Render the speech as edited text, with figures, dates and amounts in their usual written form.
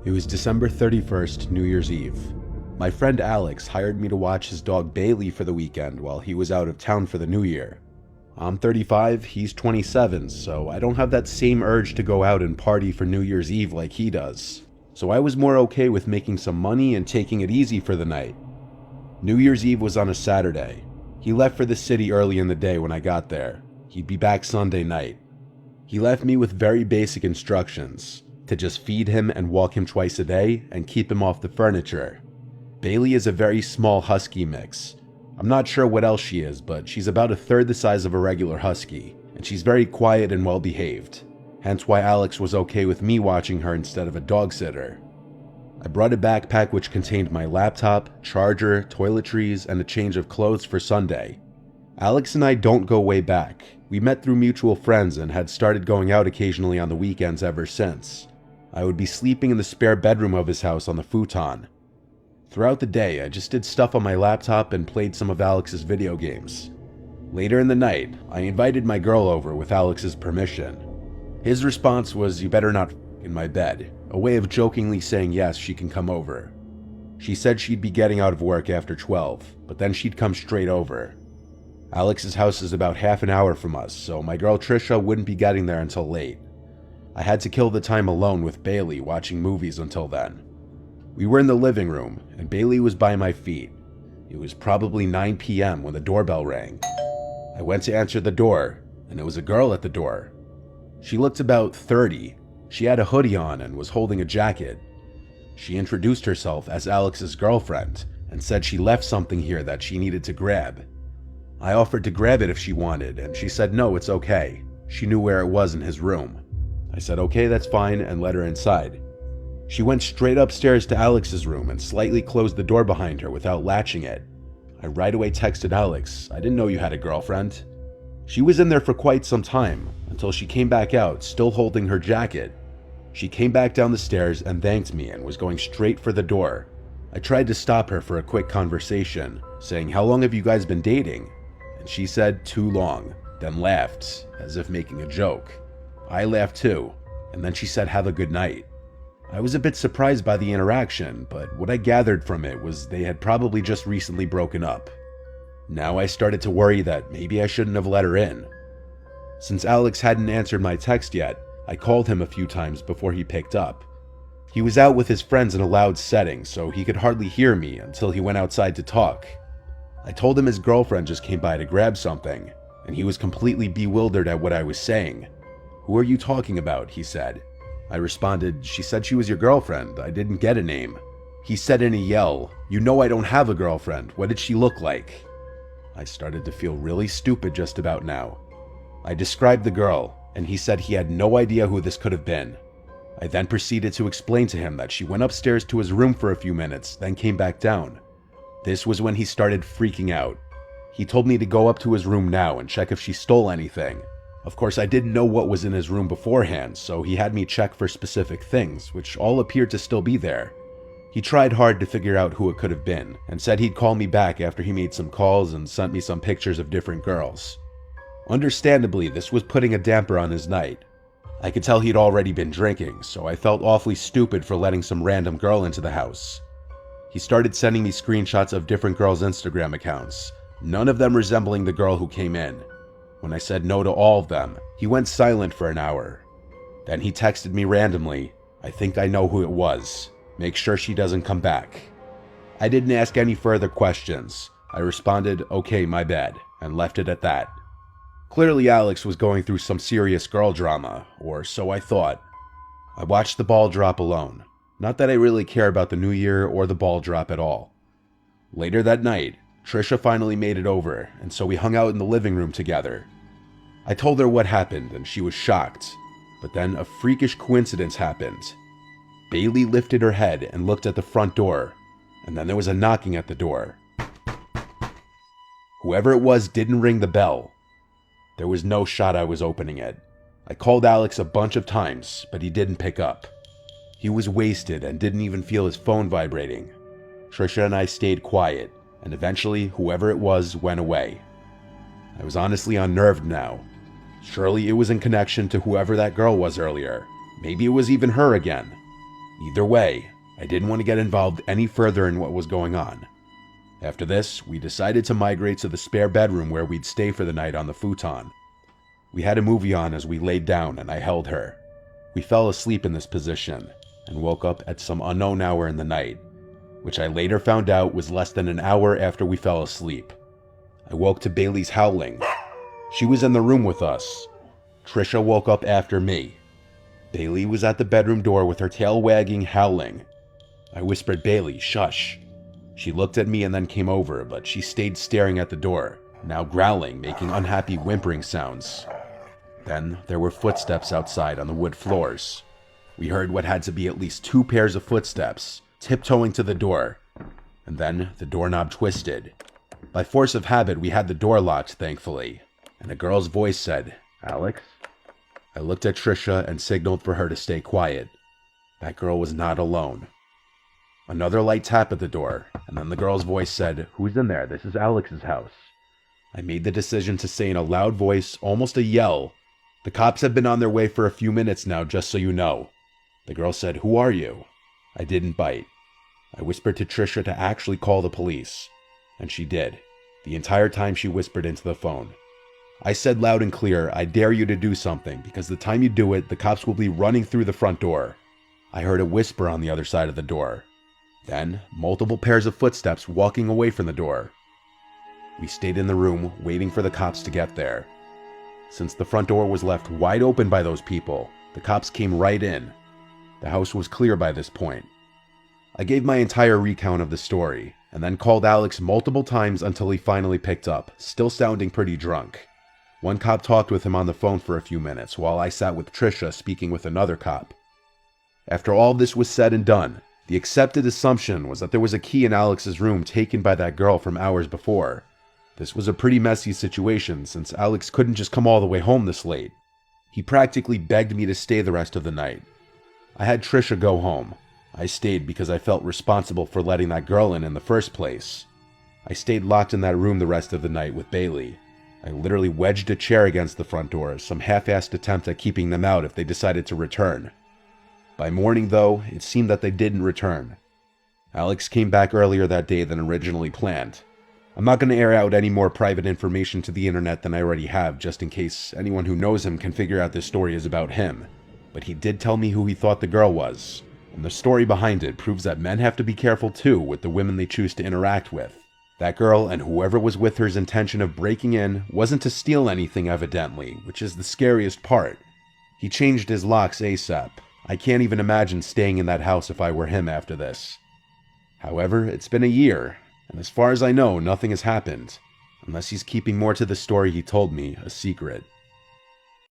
It was December 31st, New Year's Eve. My friend Alex hired me to watch his dog Bailey for the weekend while he was out of town for the new year. I'm 35, he's 27, so I don't have that same urge to go out and party for New Year's Eve like he does. So I was more okay with making some money and taking it easy for the night. New Year's Eve was on a Saturday. He left for the city early in the day when I got there. He'd be back Sunday night. He left me with very basic instructions: to just feed him and walk him twice a day and keep him off the furniture. Bailey is a very small husky mix. I'm not sure what else she is, but she's about a third the size of a regular husky, and she's very quiet and well behaved. Hence why Alex was okay with me watching her instead of a dog sitter. I brought a backpack which contained my laptop, charger, toiletries, and a change of clothes for Sunday. Alex and I don't go way back. We met through mutual friends and had started going out occasionally on the weekends ever since. I would be sleeping in the spare bedroom of his house on the futon. Throughout the day, I just did stuff on my laptop and played some of Alex's video games. Later in the night, I invited my girl over with Alex's permission. His response was, "You better not f*** in my bed," a way of jokingly saying yes, she can come over. She said she'd be getting out of work after 12, but then she'd come straight over. Alex's house is about half an hour from us, so my girl Trisha wouldn't be getting there until late. I had to kill the time alone with Bailey watching movies until then. We were in the living room, and Bailey was by my feet. It was probably 9 p.m. when the doorbell rang. I went to answer the door, and it was a girl at the door. She looked about 30. She had a hoodie on and was holding a jacket. She introduced herself as Alex's girlfriend and said she left something here that she needed to grab. I offered to grab it if she wanted, and she said no, it's okay. She knew where it was in his room. I said okay, that's fine, and let her inside. She went straight upstairs to Alex's room and slightly closed the door behind her without latching it. I right away texted Alex, "I didn't know you had a girlfriend." She was in there for quite some time, until she came back out, still holding her jacket. She came back down the stairs and thanked me and was going straight for the door. I tried to stop her for a quick conversation, saying, "How long have you guys been dating?" And she said, "Too long," then laughed, as if making a joke. I laughed too, and then she said, "Have a good night." I was a bit surprised by the interaction, but what I gathered from it was they had probably just recently broken up. Now I started to worry that maybe I shouldn't have let her in. Since Alex hadn't answered my text yet, I called him a few times before he picked up. He was out with his friends in a loud setting, so he could hardly hear me until he went outside to talk. I told him his girlfriend just came by to grab something, and he was completely bewildered at what I was saying. "Who are you talking about?" he said. I responded, "She said she was your girlfriend. I didn't get a name." He said in a yell, "You know I don't have a girlfriend. What did she look like?" I started to feel really stupid just about now. I described the girl, and he said he had no idea who this could have been. I then proceeded to explain to him that she went upstairs to his room for a few minutes, then came back down. This was when he started freaking out. He told me to go up to his room now and check if she stole anything. Of course, I didn't know what was in his room beforehand, so he had me check for specific things, which all appeared to still be there. He tried hard to figure out who it could have been, and said he'd call me back after he made some calls and sent me some pictures of different girls. Understandably, this was putting a damper on his night. I could tell he'd already been drinking, so I felt awfully stupid for letting some random girl into the house. He started sending me screenshots of different girls' Instagram accounts, none of them resembling the girl who came in. When I said no to all of them, he went silent for an hour. Then he texted me randomly, "I think I know who it was. Make sure she doesn't come back." I didn't ask any further questions. I responded, "Okay, my bad," and left it at that. Clearly Alex was going through some serious girl drama, or so I thought. I watched the ball drop alone. Not that I really care about the new year or the ball drop at all. Later that night, Trisha finally made it over, and so we hung out in the living room together. I told her what happened, and she was shocked. But then a freakish coincidence happened. Bailey lifted her head and looked at the front door, and then there was a knocking at the door. Whoever it was didn't ring the bell. There was no shot I was opening it. I called Alex a bunch of times, but he didn't pick up. He was wasted and didn't even feel his phone vibrating. Trisha and I stayed quiet, and eventually whoever it was went away. I was honestly unnerved now. Surely it was in connection to whoever that girl was earlier. Maybe it was even her again. Either way, I didn't want to get involved any further in what was going on. After this, we decided to migrate to the spare bedroom where we'd stay for the night on the futon. We had a movie on as we laid down and I held her. We fell asleep in this position and woke up at some unknown hour in the night, which I later found out was less than an hour after we fell asleep. I woke to Bailey's howling. She was in the room with us. Trisha woke up after me. Bailey was at the bedroom door with her tail wagging, howling. I whispered, "Bailey, shush." She looked at me and then came over, but she stayed staring at the door, now growling, making unhappy whimpering sounds. Then there were footsteps outside on the wood floors. We heard what had to be at least 2 pairs of footsteps, tiptoeing to the door, and then the doorknob twisted. By force of habit, we had the door locked, thankfully, and a girl's voice said, "Alex?" I looked at Trisha and signaled for her to stay quiet. That girl was not alone. Another light tap at the door, and then the girl's voice said, "Who's in there? This is Alex's house." I made the decision to say in a loud voice, almost a yell, "The cops have been on their way for a few minutes now, just so you know." The girl said, "Who are you?" I didn't bite. I whispered to Trisha to actually call the police, and she did. The entire time she whispered into the phone. I said loud and clear, "I dare you to do something, because the time you do it, the cops will be running through the front door." I heard a whisper on the other side of the door. Then, multiple pairs of footsteps walking away from the door. We stayed in the room, waiting for the cops to get there. Since the front door was left wide open by those people, the cops came right in. The house was clear by this point. I gave my entire recount of the story, and then called Alex multiple times until he finally picked up, still sounding pretty drunk. One cop talked with him on the phone for a few minutes, while I sat with Trisha speaking with another cop. After all this was said and done, the accepted assumption was that there was a key in Alex's room taken by that girl from hours before. This was a pretty messy situation, since Alex couldn't just come all the way home this late. He practically begged me to stay the rest of the night. I had Trisha go home. I stayed because I felt responsible for letting that girl in the first place. I stayed locked in that room the rest of the night with Bailey. I literally wedged a chair against the front door, some half-assed attempt at keeping them out if they decided to return. By morning, though, it seemed that they didn't return. Alex came back earlier that day than originally planned. I'm not going to air out any more private information to the internet than I already have, just in case anyone who knows him can figure out this story is about him. But he did tell me who he thought the girl was, and the story behind it proves that men have to be careful too with the women they choose to interact with. That girl and whoever was with her's intention of breaking in wasn't to steal anything, evidently, which is the scariest part. He changed his locks ASAP. I can't even imagine staying in that house if I were him after this. However, it's been a year, and as far as I know, nothing has happened, unless he's keeping more to the story he told me a secret.